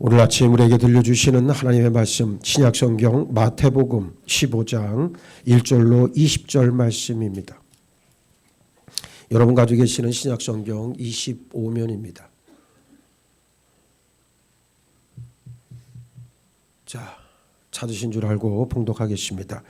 오늘 아침 우리에게 들려주시는 하나님의 말씀 신약성경 마태복음 15장 1절로 20절 말씀입니다. 여러분 가지고 계시는 신약성경 25면입니다. 자, 찾으신 줄 알고 봉독하겠습니다.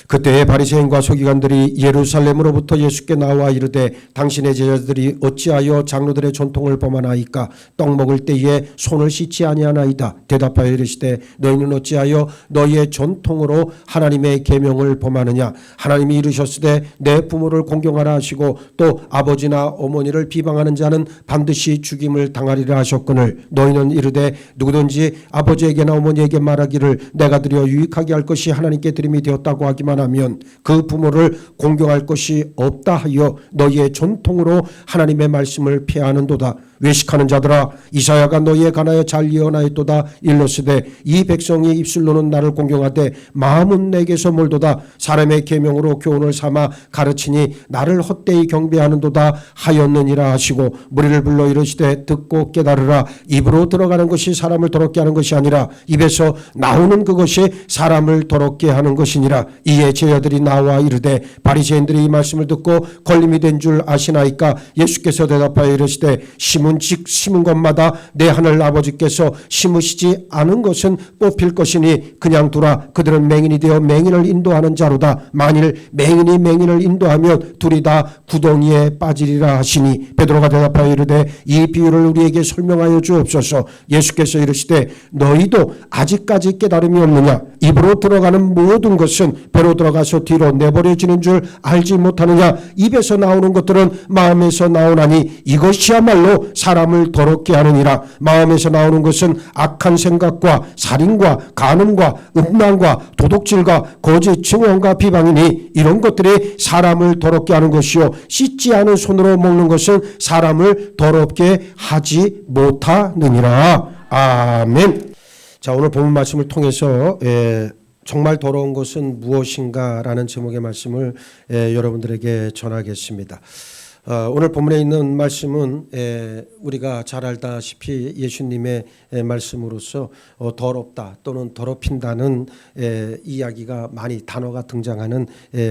그때 바리새인과 서기관들이 예루살렘으로부터 예수께 나와 이르되 당신의 제자들이 어찌하여 장로들의 전통을 범하나이까? 떡 먹을 때에 손을 씻지 아니하나이다. 대답하여 이르시되 너희는 어찌하여 너희의 전통으로 하나님의 계명을 범하느냐? 하나님이 이르셨으되 내 부모를 공경하라 하시고 또 아버지나 어머니를 비방하는 자는 반드시 죽임을 당하리라 하셨거늘 너희는 이르되 누구든지 아버지에게나 어머니에게 말하기를 내가 드려 유익하게 할 것이 하나님께 드림이 되었다고 하기만 하면 그 부모를 공경할 것이 없다 하여 너희의 전통으로 하나님의 말씀을 폐하는도다. 외식하는 자들아, 이사야가 너희에 관하여 잘 예언하였도다. 일러스되 이 백성이 입술로는 나를 공경하되 마음은 내게서 멀도다. 사람의 계명으로 교훈을 삼아 가르치니 나를 헛되이 경배하는도다 하였느니라 하시고 무리를 불러 이르시되 듣고 깨달으라. 입으로 들어가는 것이 사람을 더럽게 하는 것이 아니라 입에서 나오는 그것이 사람을 더럽게 하는 것이니라. 이에 제자들이 나와 이르되 바리새인들이 이 말씀을 듣고 걸림이 된 줄 아시나이까? 예수께서 대답하여 이르시되 심은 것마다 내 하늘 아버지께서 심으시지 않은 것은 뽑힐 것이니 그냥 두라. 그들은 맹인이 되어 맹인을 인도하는 자로다. 만일 맹인이 맹인을 인도하면 둘이 다 구덩이에 빠지리라 하시니 베드로가 대답하여 이르되 이 비유를 우리에게 설명하여 주옵소서. 예수께서 이르시되 너희도 아직까지 깨달음이 없느냐? 입으로 들어가는 모든 것은 배로 들어가서 뒤로 내버려지는 줄 알지 못하느냐? 입에서 나오는 것들은 마음에서 나오나니 이것이야말로 사람을 더럽게 하느니라. 마음에서 나오는 것은 악한 생각과 살인과 간음과 음란과 도둑질과 거짓 증언과 비방이니 이런 것들이 사람을 더럽게 하는 것이요 씻지 않은 손으로 먹는 것은 사람을 더럽게 하지 못하느니라. 아멘. 자, 오늘 본문 말씀을 통해서 정말 더러운 것은 무엇인가 라는 제목의 말씀을 여러분들에게 전하겠습니다. 오늘 본문에 있는 말씀은 우리가 잘 알다시피 예수님의 말씀으로서 더럽다 또는 더럽힌다는 이야기가 많이 단어가 등장하는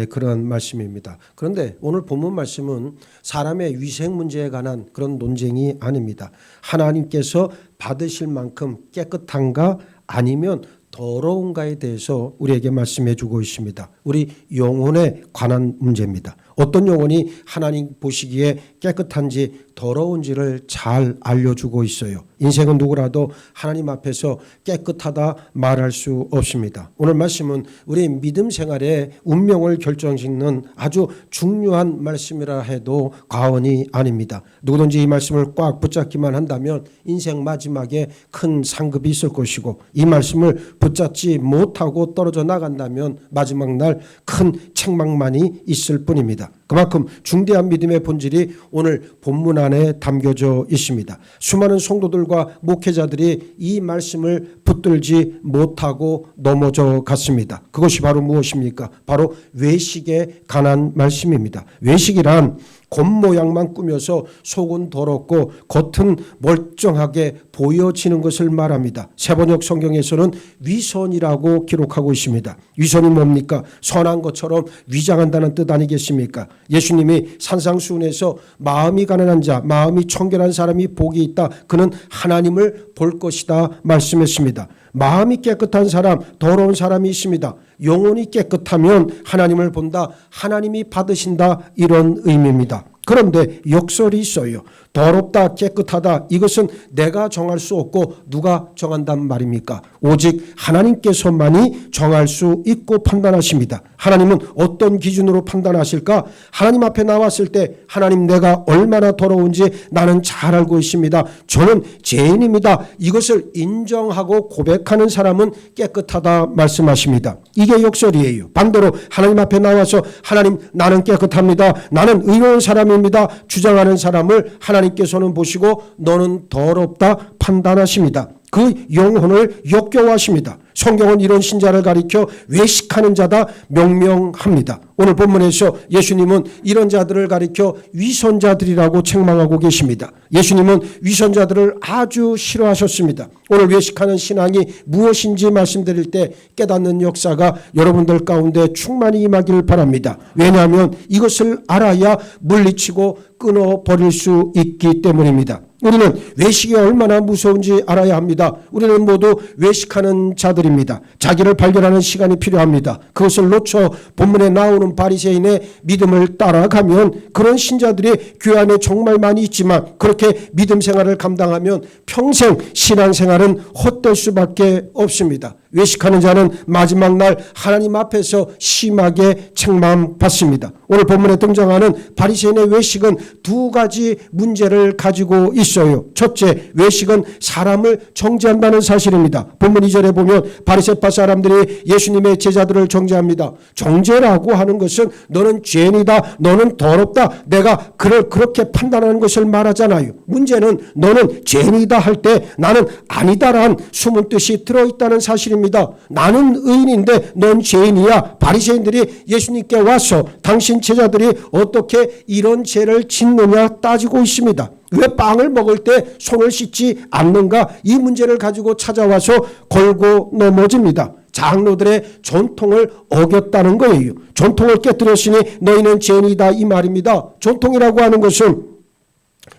그런 말씀입니다. 그런데 오늘 본문 말씀은 사람의 위생 문제에 관한 그런 논쟁이 아닙니다. 하나님께서 받으실 만큼 깨끗한가 아니면 더러운가에 대해서 우리에게 말씀해 주고 있습니다. 우리 영혼에 관한 문제입니다. 어떤 영혼이 하나님 보시기에 깨끗한지 더러운지를 잘 알려주고 있어요. 인생은 누구라도 하나님 앞에서 깨끗하다 말할 수 없습니다. 오늘 말씀은 우리 믿음 생활의 운명을 결정짓는 아주 중요한 말씀이라 해도 과언이 아닙니다. 누구든지 이 말씀을 꽉 붙잡기만 한다면 인생 마지막에 큰 상급이 있을 것이고 이 말씀을 붙잡지 못하고 떨어져 나간다면 마지막 날 큰 책망만이 있을 뿐입니다. 그만큼 중대한 믿음의 본질이 오늘 본문 안에 담겨져 있습니다. 수많은 성도들과 목회자들이 이 말씀을 붙들지 못하고 넘어져 갔습니다. 그것이 바로 무엇입니까? 바로 외식에 관한 말씀입니다. 외식이란 겉모양만 꾸며서 속은 더럽고 겉은 멀쩡하게 보여지는 것을 말합니다. 세번역 성경에서는 위선이라고 기록하고 있습니다. 위선이 뭡니까? 선한 것처럼 위장한다는 뜻 아니겠습니까? 예수님이 산상수훈에서 마음이 가난한 자, 마음이 청결한 사람이 복이 있다. 그는 하나님을 볼 것이다 말씀했습니다. 마음이 깨끗한 사람, 더러운 사람이 있습니다. 영혼이 깨끗하면 하나님을 본다, 하나님이 받으신다 이런 의미입니다. 그런데 역설이 있어요. 더럽다, 깨끗하다 이것은 내가 정할 수 없고 누가 정한단 말입니까? 오직 하나님께서만이 정할 수 있고 판단하십니다. 하나님은 어떤 기준으로 판단하실까? 하나님 앞에 나왔을 때 하나님 내가 얼마나 더러운지 나는 잘 알고 있습니다. 저는 죄인입니다. 이것을 인정하고 고백하는 사람은 깨끗하다 말씀하십니다. 이게 역설이에요. 반대로 하나님 앞에 나와서 하나님 나는 깨끗합니다. 나는 의로운 사람입니다. 주장하는 사람을 하나님께서는 보시고 너는 더럽다 판단하십니다. 그 영혼을 역겨워하십니다. 성경은 이런 신자를 가리켜 외식하는 자다 명명합니다. 오늘 본문에서 예수님은 이런 자들을 가리켜 위선자들이라고 책망하고 계십니다. 예수님은 위선자들을 아주 싫어하셨습니다. 오늘 외식하는 신앙이 무엇인지 말씀드릴 때 깨닫는 역사가 여러분들 가운데 충만히 임하기를 바랍니다. 왜냐하면 이것을 알아야 물리치고 끊어버릴 수 있기 때문입니다. 우리는 외식이 얼마나 무서운지 알아야 합니다. 우리는 모두 외식하는 자들입니다. 자기를 발견하는 시간이 필요합니다. 그것을 놓쳐 본문에 나오는 바리새인의 믿음을 따라가면 그런 신자들이 교회 안에 정말 많이 있지만 그렇게 믿음 생활을 감당하면 평생 신앙생활은 헛될 수밖에 없습니다. 외식하는 자는 마지막 날 하나님 앞에서 심하게 책망받습니다. 오늘 본문에 등장하는 바리새인의 외식은 두 가지 문제를 가지고 있어요. 첫째, 외식은 사람을 정죄한다는 사실입니다. 본문 2절에 보면 바리새파 사람들이 예수님의 제자들을 정죄합니다. 정죄라고 하는 것은 너는 죄인이다, 너는 더럽다, 내가 그를 그렇게 판단하는 것을 말하잖아요. 문제는 너는 죄인이다 할 때 나는 아니다라는 숨은 뜻이 들어있다는 사실입니다. 나는 의인인데 넌 죄인이야. 바리새인들이 예수님께 와서 당신 제자들이 어떻게 이런 죄를 짓느냐 따지고 있습니다. 왜 빵을 먹을 때 손을 씻지 않는가? 이 문제를 가지고 찾아와서 걸고 넘어집니다. 장로들의 전통을 어겼다는 거예요. 전통을 깨뜨렸으니 너희는 죄인이다 이 말입니다. 전통이라고 하는 것은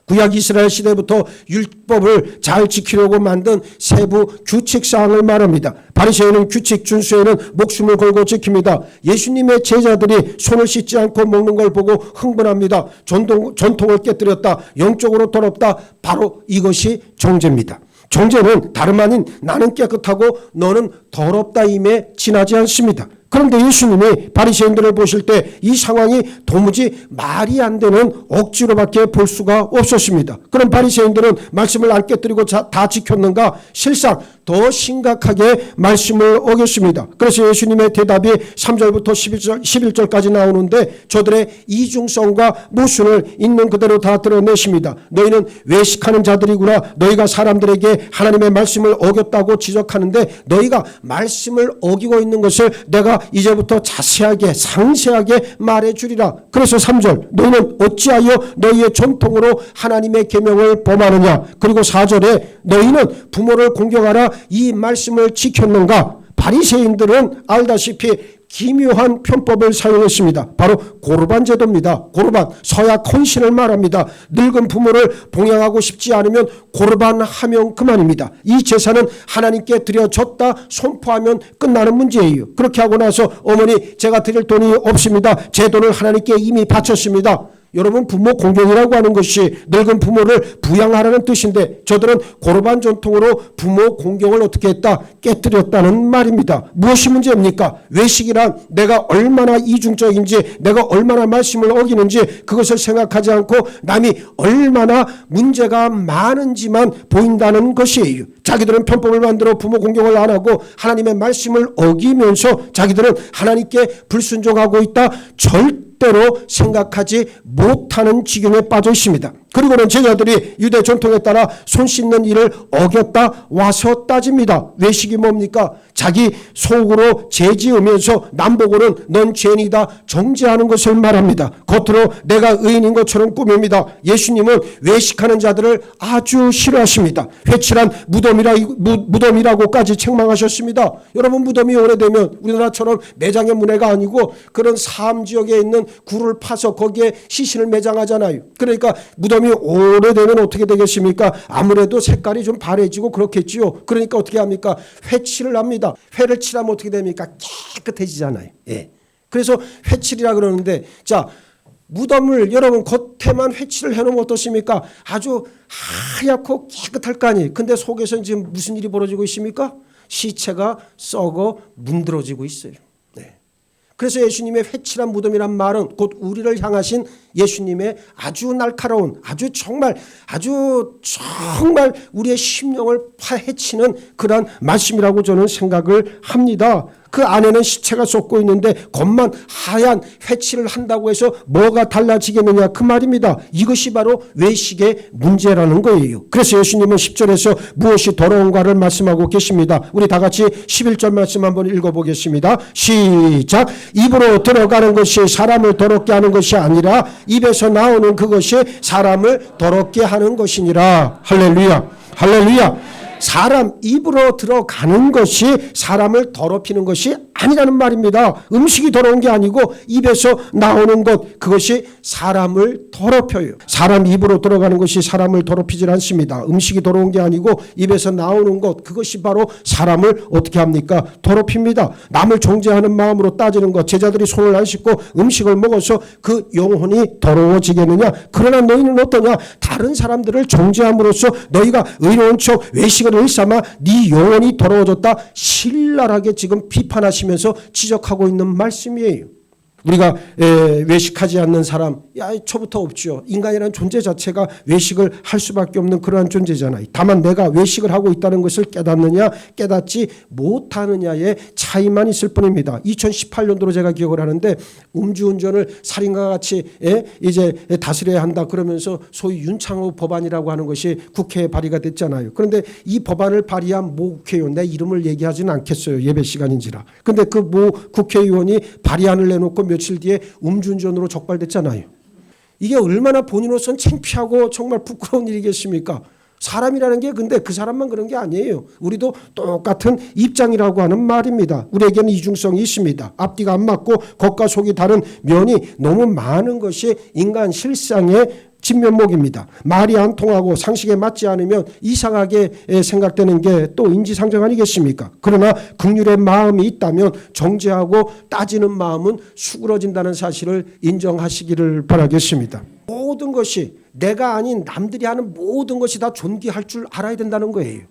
구약 이스라엘 시대부터 율법을 잘 지키려고 만든 세부 규칙사항을 말합니다. 바리새인은 규칙 준수에는 목숨을 걸고 지킵니다. 예수님의 제자들이 손을 씻지 않고 먹는 걸 보고 흥분합니다. 전통을 깨뜨렸다. 영적으로 더럽다. 바로 이것이 정죄입니다. 정죄는 다름 아닌 나는 깨끗하고 너는 더럽다임에 지나지 않습니다. 그런데 예수님이 바리새인들을 보실 때 이 상황이 도무지 말이 안 되는 억지로밖에 볼 수가 없었습니다. 그럼 바리새인들은 말씀을 안 깨뜨리고 다 지켰는가? 실상 더 심각하게 말씀을 어겼습니다. 그래서 예수님의 대답이 3절부터 11절까지 나오는데 저들의 이중성과 모순을 있는 그대로 다 드러내십니다. 너희는 외식하는 자들이구나. 너희가 사람들에게 하나님의 말씀을 어겼다고 지적하는데 너희가 말씀을 어기고 있는 것을 내가 이제부터 자세하게 상세하게 말해주리라. 그래서 3절 너희는 어찌하여 너희의 전통으로 하나님의 계명을 범하느냐. 그리고 4절에 너희는 부모를 공경하라 이 말씀을 지켰는가. 바리새인들은 알다시피 기묘한 편법을 사용했습니다. 바로 고르반 제도입니다. 고르반, 서약 헌신을 말합니다. 늙은 부모를 봉양하고 싶지 않으면 고르반 하면 그만입니다. 이 제사는 하나님께 드려졌다 선포하면 끝나는 문제예요. 그렇게 하고 나서 어머니 제가 드릴 돈이 없습니다. 제 돈을 하나님께 이미 바쳤습니다. 여러분 부모 공경이라고 하는 것이 늙은 부모를 부양하라는 뜻인데 저들은 고르반 전통으로 부모 공경을 어떻게 했다? 깨뜨렸다는 말입니다. 무엇이 문제입니까? 외식이란 내가 얼마나 이중적인지 내가 얼마나 말씀을 어기는지 그것을 생각하지 않고 남이 얼마나 문제가 많은지만 보인다는 것이에요. 자기들은 편법을 만들어 부모 공경을 안 하고 하나님의 말씀을 어기면서 자기들은 하나님께 불순종하고 있다. 절대로 생각하지 못하는 지경에 빠져 있습니다. 그리고는 제자들이 유대 전통에 따라 손 씻는 일을 어겼다 와서 따집니다. 외식이 뭡니까? 자기 속으로 죄지으면서 남보고는 넌 죄인이다 정죄하는 것을 말합니다. 겉으로 내가 의인인 것처럼 꾸밉니다. 예수님은 외식하는 자들을 아주 싫어하십니다. 회칠한 무덤이라고까지 책망하셨습니다. 여러분 무덤이 오래되면 우리나라처럼 매장의 문화가 아니고 그런 삶 지역에 있는 굴을 파서 거기에 시신을 매장하잖아요. 그러니까 무덤이 오래되면 어떻게 되겠습니까? 아무래도 색깔이 좀 바래지고 그렇겠지요. 그러니까 어떻게 합니까? 회칠을 합니다. 회를 칠하면 어떻게 됩니까? 깨끗해지잖아요. 예. 그래서 회칠이라 그러는데 자 무덤을 여러분 겉에만 회칠을 해놓으면 어떻습니까? 아주 하얗고 깨끗할 거 아니에요. 근데 속에서 지금 무슨 일이 벌어지고 있습니까? 시체가 썩어 문드러지고 있어요. 네. 그래서 예수님의 회칠한 무덤이란 말은 곧 우리를 향하신 예수님의 아주 날카로운 아주 정말 우리의 심령을 파헤치는 그런 말씀이라고 저는 생각을 합니다. 그 안에는 시체가 쏟고 있는데 겉만 하얀 회칠을 한다고 해서 뭐가 달라지겠느냐 그 말입니다. 이것이 바로 외식의 문제라는 거예요. 그래서 예수님은 10절에서 무엇이 더러운가를 말씀하고 계십니다. 우리 다 같이 11절 말씀 한번 읽어보겠습니다. 시작. 입으로 들어가는 것이 사람을 더럽게 하는 것이 아니라 입에서 나오는 그것이 사람을 더럽게 하는 것이니라. 할렐루야. 할렐루야. 사람 입으로 들어가는 것이 사람을 더럽히는 것이 아니라는 말입니다. 음식이 더러운 게 아니고 입에서 나오는 것 그것이 사람을 더럽혀요. 사람 입으로 들어가는 것이 사람을 더럽히질 않습니다. 음식이 더러운 게 아니고 입에서 나오는 것 그것이 바로 사람을 어떻게 합니까? 더럽힙니다. 남을 정죄하는 마음으로 따지는 것 제자들이 손을 안 씻고 음식을 먹어서 그 영혼이 더러워지겠느냐? 그러나 너희는 어떠냐? 다른 사람들을 정죄함으로써 너희가 의로운 척 외식을 일삼아 네 영혼이 더러워졌다 신랄하게 지금 비판하시면서 지적하고 있는 말씀이에요. 우리가 외식하지 않는 사람 초부터 없죠. 인간이라는 존재 자체가 외식을 할 수밖에 없는 그러한 존재잖아요. 다만 내가 외식을 하고 있다는 것을 깨닫느냐 깨닫지 못하느냐의 차이만 있을 뿐입니다. 2018년도로 제가 기억을 하는데 음주운전을 살인과 같이 이제 다스려야 한다 그러면서 소위 윤창호 법안이라고 하는 것이 국회에 발의가 됐잖아요. 그런데 이 법안을 발의한 모 국회의원 내 이름을 얘기하지는 않겠어요. 예배 시간인지라. 그런데 그 모 국회의원이 발의안을 내놓고 며칠 뒤에 음주운전으로 적발됐잖아요. 이게 얼마나 본인으로서는 창피하고 정말 부끄러운 일이겠습니까? 사람이라는 게 근데 그 사람만 그런 게 아니에요. 우리도 똑같은 입장이라고 하는 말입니다. 우리에게는 이중성이 있습니다. 앞뒤가 안 맞고 겉과 속이 다른 면이 너무 많은 것이 인간 실상의 진면목입니다. 말이 안 통하고 상식에 맞지 않으면 이상하게 생각되는 게 또 인지상정 아니겠습니까? 그러나 긍휼의 마음이 있다면 정죄하고 따지는 마음은 수그러진다는 사실을 인정하시기를 바라겠습니다. 모든 것이 내가 아닌 남들이 하는 모든 것이 다 존귀할 줄 알아야 된다는 거예요.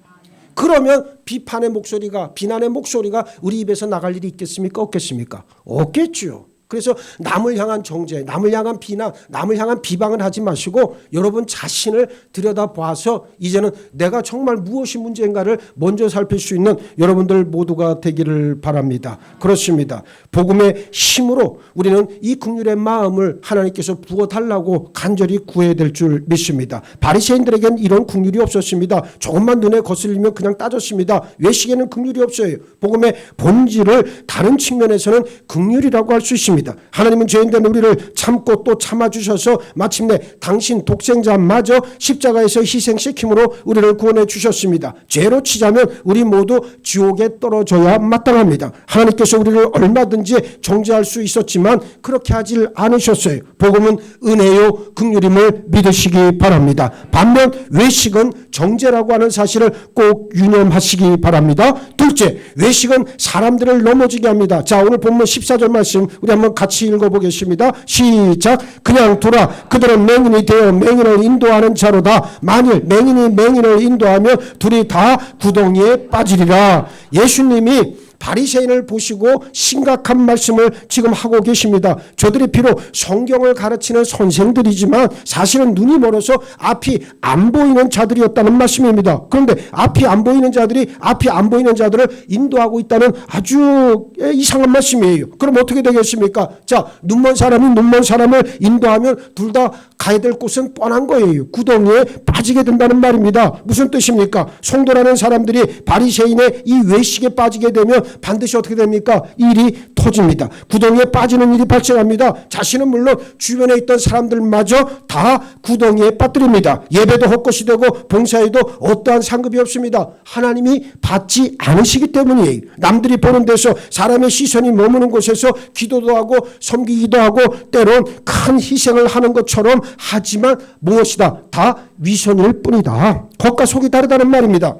그러면 비판의 목소리가 비난의 목소리가 우리 입에서 나갈 일이 있겠습니까? 없겠습니까? 없겠죠. 그래서 남을 향한 정죄, 남을 향한 비난, 남을 향한 비방을 하지 마시고 여러분 자신을 들여다봐서 이제는 내가 정말 무엇이 문제인가를 먼저 살필 수 있는 여러분들 모두가 되기를 바랍니다. 그렇습니다. 복음의 힘으로 우리는 이 긍휼의 마음을 하나님께서 부어달라고 간절히 구해야 될 줄 믿습니다. 바리새인들에게는 이런 긍휼이 없었습니다. 조금만 눈에 거슬리면 그냥 따졌습니다. 외식에는 긍휼이 없어요. 복음의 본질을 다른 측면에서는 긍휼이라고 할 수 있습니다. 하나님은 죄인된 우리를 참고 또 참아주셔서 마침내 당신 독생자마저 십자가에서 희생시킴으로 우리를 구원해 주셨습니다. 죄로 치자면 우리 모두 지옥에 떨어져야 마땅합니다. 하나님께서 우리를 얼마든지 정죄할 수 있었지만 그렇게 하질 않으셨어요. 복음은 은혜요 긍휼임을 믿으시기 바랍니다. 반면 외식은 정죄라고 하는 사실을 꼭 유념하시기 바랍니다. 둘째, 외식은 사람들을 넘어지게 합니다. 자, 오늘 본문 14절 말씀 우리 한번 같이 읽어보겠습니다. 시작. 그냥 두라. 그들은 맹인이 되어 맹인을 인도하는 자로다. 만일 맹인이 맹인을 인도하면 둘이 다 구덩이에 빠지리라. 예수님이 바리새인을 보시고 심각한 말씀을 지금 하고 계십니다. 저들이 비록 성경을 가르치는 선생들이지만 사실은 눈이 멀어서 앞이 안 보이는 자들이었다는 말씀입니다. 그런데 앞이 안 보이는 자들이 앞이 안 보이는 자들을 인도하고 있다는 아주 이상한 말씀이에요. 그럼 어떻게 되겠습니까? 자, 눈먼 사람이 눈먼 사람을 인도하면 둘 다 가야 될 곳은 뻔한 거예요. 구덩이에 빠지게 된다는 말입니다. 무슨 뜻입니까? 성도라는 사람들이 바리새인의 이 외식에 빠지게 되면 반드시 어떻게 됩니까? 일이 터집니다. 구덩이에 빠지는 일이 발생합니다. 자신은 물론 주변에 있던 사람들마저 다 구덩이에 빠뜨립니다. 예배도 헛것이 되고 봉사에도 어떠한 상급이 없습니다. 하나님이 받지 않으시기 때문이에요. 남들이 보는 데서 사람의 시선이 머무는 곳에서 기도도 하고 섬기기도 하고 때론 큰 희생을 하는 것처럼 하지만 무엇이다? 다 위선일 뿐이다. 겉과 속이 다르다는 말입니다.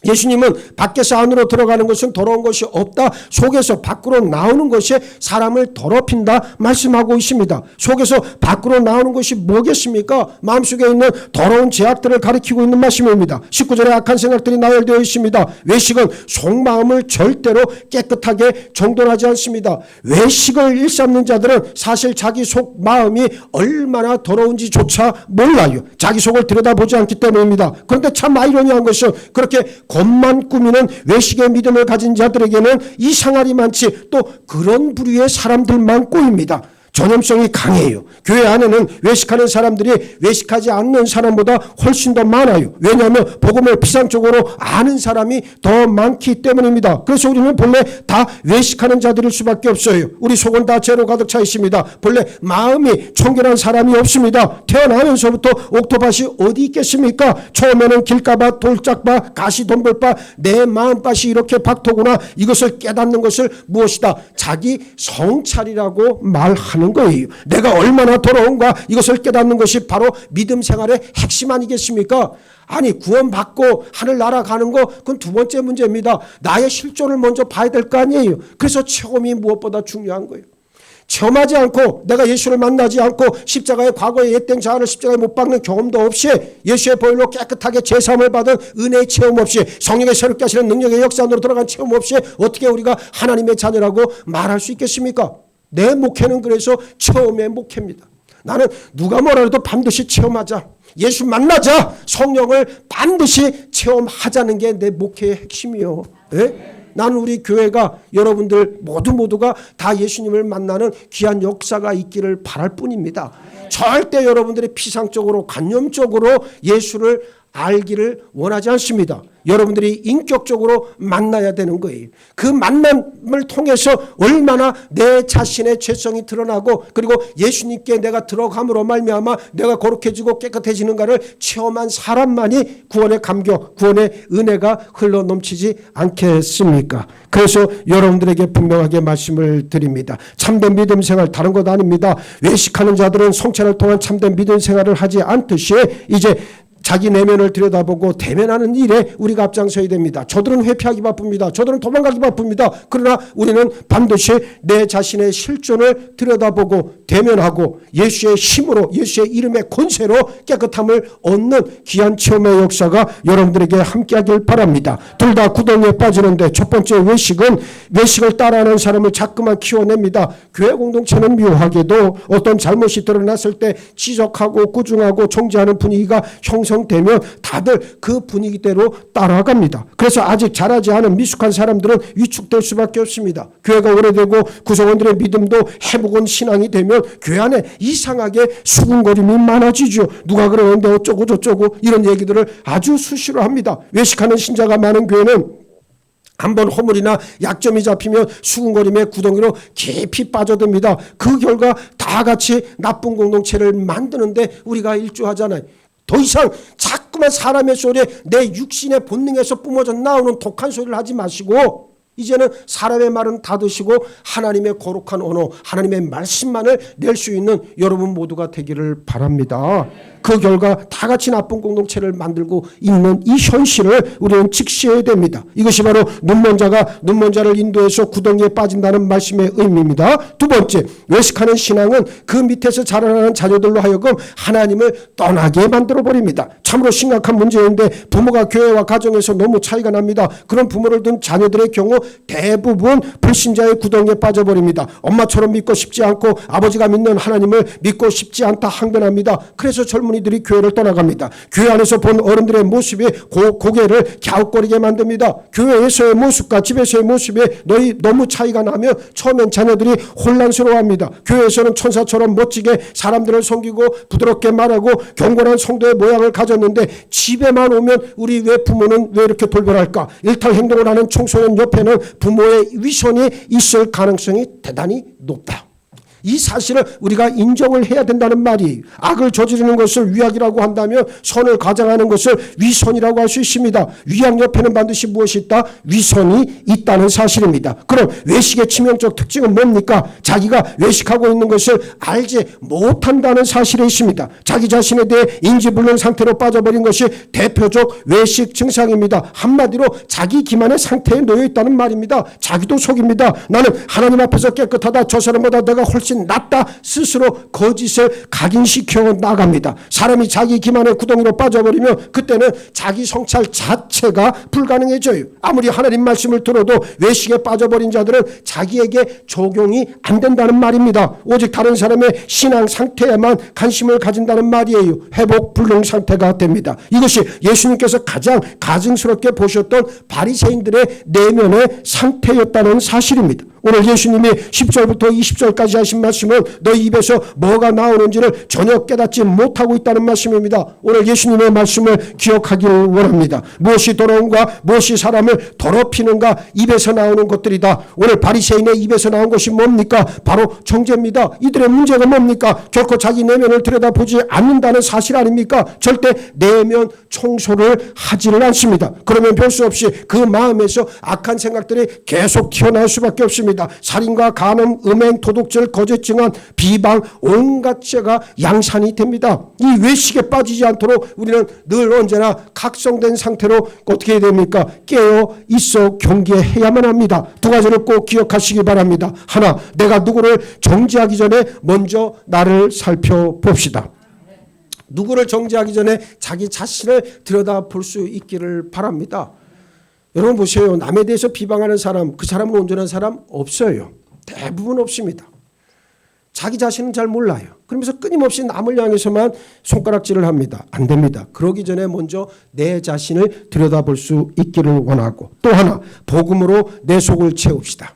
예수님은 밖에서 안으로 들어가는 것은 더러운 것이 없다. 속에서 밖으로 나오는 것이 사람을 더럽힌다 말씀하고 있습니다. 속에서 밖으로 나오는 것이 뭐겠습니까? 마음속에 있는 더러운 죄악들을 가리키고 있는 말씀입니다. 19절에 악한 생각들이 나열되어 있습니다. 외식은 속마음을 절대로 깨끗하게 정돈하지 않습니다. 외식을 일삼는 자들은 사실 자기 속마음이 얼마나 더러운지조차 몰라요. 자기 속을 들여다보지 않기 때문입니다. 그런데 참 아이러니한 것은 그렇게 겉만 꾸미는 외식의 믿음을 가진 자들에게는 이상할이 많지 또 그런 부류의 사람들만 꼬입니다. 전염성이 강해요. 교회 안에는 외식하는 사람들이 외식하지 않는 사람보다 훨씬 더 많아요. 왜냐하면 복음을 피상적으로 아는 사람이 더 많기 때문입니다. 그래서 우리는 본래 다 외식하는 자들일 수밖에 없어요. 우리 속은 다 죄로 가득 차 있습니다. 본래 마음이 청결한 사람이 없습니다. 태어나면서부터 옥토밭이 어디 있겠습니까? 처음에는 길가밭, 돌짝밭, 가시덤불밭, 내 마음밭이 이렇게 박토구나. 이것을 깨닫는 것을 무엇이다? 자기 성찰이라고 말하는 거예요. 내가 얼마나 더러운가 이것을 깨닫는 것이 바로 믿음 생활의 핵심 아니겠습니까? 아니 구원받고 하늘 날아가는 거 그건 두 번째 문제입니다. 나의 실존을 먼저 봐야 될 거 아니에요. 그래서 체험이 무엇보다 중요한 거예요. 체험하지 않고 내가 예수를 만나지 않고 십자가의 과거의 옛된 자아를 십자가에 못 박는 경험도 없이 예수의 보혈로 깨끗하게 제사함을 받은 은혜의 체험 없이 성령의 새롭게 하시는 능력의 역사 안으로 들어간 체험 없이 어떻게 우리가 하나님의 자녀라고 말할 수 있겠습니까? 내 목회는 그래서 체험의 목회입니다. 나는 누가 뭐라 해도 반드시 체험하자. 예수 만나자. 성령을 반드시 체험하자는 게 내 목회의 핵심이요. 예? 나는 우리 교회가 여러분들 모두가 다 예수님을 만나는 귀한 역사가 있기를 바랄 뿐입니다. 절대 여러분들이 피상적으로 관념적으로 예수를 알기를 원하지 않습니다. 여러분들이 인격적으로 만나야 되는 거예요. 그 만남을 통해서 얼마나 내 자신의 죄성이 드러나고 그리고 예수님께 내가 들어감으로 말미암아 내가 거룩해지고 깨끗해지는가를 체험한 사람만이 구원의 감격, 구원의 은혜가 흘러넘치지 않겠습니까? 그래서 여러분들에게 분명하게 말씀을 드립니다. 참된 믿음 생활 다른 것 아닙니다. 외식하는 자들은 성찰을 통한 참된 믿음 생활을 하지 않듯이 이제 자기 내면을 들여다보고 대면하는 일에 우리가 앞장서야 됩니다. 저들은 회피하기 바쁩니다. 저들은 도망가기 바쁩니다. 그러나 우리는 반드시 내 자신의 실존을 들여다보고 대면하고 예수의 힘으로 예수의 이름의 권세로 깨끗함을 얻는 귀한 체험의 역사가 여러분들에게 함께하길 바랍니다. 둘 다 구덩이에 빠지는데 첫 번째 외식을 따라하는 사람을 자꾸만 키워냅니다. 교회 공동체는 묘하게도 어떤 잘못이 드러났을 때 지적하고 꾸중하고 정죄하는 분위기가 형성되면 다들 그 분위기대로 따라갑니다. 그래서 아직 자라지 않은 미숙한 사람들은 위축될 수밖에 없습니다. 교회가 오래되고 구성원들의 믿음도 해묵은 신앙이 되면 교회 안에 이상하게 수군거림이 많아지죠. 누가 그러는데 어쩌고 저쩌고 이런 얘기들을 아주 수시로 합니다. 외식하는 신자가 많은 교회는 한번 허물이나 약점이 잡히면 수군거림의 구덩이로 깊이 빠져듭니다. 그 결과 다 같이 나쁜 공동체를 만드는데 우리가 일조하잖아요. 더 이상 자꾸만 사람의 소리에 내 육신의 본능에서 뿜어져 나오는 독한 소리를 하지 마시고 이제는 사람의 말은 다 드시고 하나님의 거룩한 언어, 하나님의 말씀만을 낼 수 있는 여러분 모두가 되기를 바랍니다. 그 결과 다 같이 나쁜 공동체를 만들고 있는 이 현실을 우리는 직시해야 됩니다. 이것이 바로 눈먼 자가 눈먼 자를 인도해서 구덩이에 빠진다는 말씀의 의미입니다. 두 번째, 외식하는 신앙은 그 밑에서 자라나는 자녀들로 하여금 하나님을 떠나게 만들어버립니다. 참으로 심각한 문제인데 부모가 교회와 가정에서 너무 차이가 납니다. 그런 부모를 둔 자녀들의 경우 대부분 불신자의 구덩이에 빠져버립니다. 엄마처럼 믿고 싶지 않고 아버지가 믿는 하나님을 믿고 싶지 않다 항변합니다. 그래서 젊은이들이 교회를 떠나갑니다. 교회 안에서 본 어른들의 모습이 고개를 갸웃거리게 만듭니다. 교회에서의 모습과 집에서의 모습이 너무 차이가 나면 처음엔 자녀들이 혼란스러워합니다. 교회에서는 천사처럼 멋지게 사람들을 섬기고 부드럽게 말하고 경건한 성도의 모양을 가졌는데 집에만 오면 우리 부모는 왜 이렇게 돌변할까? 일탈 행동을 하는 청소년 옆에는 부모의 위선이 있을 가능성이 대단히 높다. 이 사실을 우리가 인정을 해야 된다는 말이에요. 악을 저지르는 것을 위악이라고 한다면 선을 과장하는 것을 위선이라고 할 수 있습니다. 위악 옆에는 반드시 무엇이 있다? 위선이 있다는 사실입니다. 그럼 외식의 치명적 특징은 뭡니까? 자기가 외식하고 있는 것을 알지 못한다는 사실에 있습니다. 자기 자신에 대해 인지불능 상태로 빠져버린 것이 대표적 외식 증상입니다. 한마디로 자기 기만의 상태에 놓여 있다는 말입니다. 자기도 속입니다. 나는 하나님 앞에서 깨끗하다. 저 사람보다 내가 훨씬 낫다. 스스로 거짓을 각인시켜 나갑니다. 사람이 자기 기만의 구덩이로 빠져버리면 그때는 자기 성찰 자체가 불가능해져요. 아무리 하나님 말씀을 들어도 외식에 빠져버린 자들은 자기에게 적용이 안 된다는 말입니다. 오직 다른 사람의 신앙 상태에만 관심을 가진다는 말이에요. 회복 불능 상태가 됩니다. 이것이 예수님께서 가장 가증스럽게 보셨던 바리새인들의 내면의 상태였다는 사실입니다. 오늘 예수님이 10절부터 20절까지 하신 말씀은 너희 입에서 뭐가 나오는지를 전혀 깨닫지 못하고 있다는 말씀입니다. 오늘 예수님의 말씀을 기억하기를 원합니다. 무엇이 더러운가, 무엇이 사람을 더럽히는가, 입에서 나오는 것들이다. 오늘 바리새인의 입에서 나온 것이 뭡니까? 바로 정죄입니다. 이들의 문제가 뭡니까? 결코 자기 내면을 들여다보지 않는다는 사실 아닙니까? 절대 내면 청소를 하지를 않습니다. 그러면 별 수 없이 그 마음에서 악한 생각들이 계속 튀어나올 수밖에 없습니다. 살인과 간음, 음행, 도둑질, 거짓 증언, 비방, 온갖 죄가 양산이 됩니다. 이 외식에 빠지지 않도록 우리는 늘 언제나 각성된 상태로 어떻게 해야 됩니까? 깨어 있어 경계해야만 합니다. 두 가지를 꼭 기억하시기 바랍니다. 하나, 내가 누구를 정죄하기 전에 먼저 나를 살펴봅시다. 누구를 정죄하기 전에 자기 자신을 들여다볼 수 있기를 바랍니다. 여러분 보세요. 남에 대해서 비방하는 사람, 그 사람은 온전한 사람 없어요. 대부분 없습니다. 자기 자신은 잘 몰라요. 그러면서 끊임없이 남을 향해서만 손가락질을 합니다. 안 됩니다. 그러기 전에 먼저 내 자신을 들여다볼 수 있기를 원하고, 또 하나, 복음으로 내 속을 채웁시다.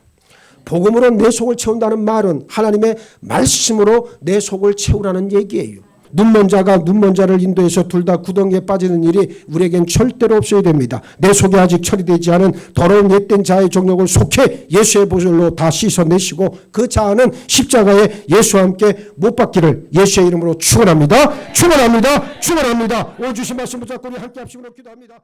복음으로 내 속을 채운다는 말은 하나님의 말씀으로 내 속을 채우라는 얘기예요. 눈먼 자가 눈먼 자를 인도해서 둘 다 구덩이에 빠지는 일이 우리에겐 절대로 없어야 됩니다. 내 속에 아직 처리되지 않은 더러운 옛된 자의 정욕을 속해 예수의 보혈로 다 씻어내시고 그 자아는 십자가에 예수와 함께 못 박기를 예수의 이름으로 축원합니다. 축원합니다. 축원합니다. 오늘 주신 말씀 붙잡고 우리 함께 합심으로 기도합니다.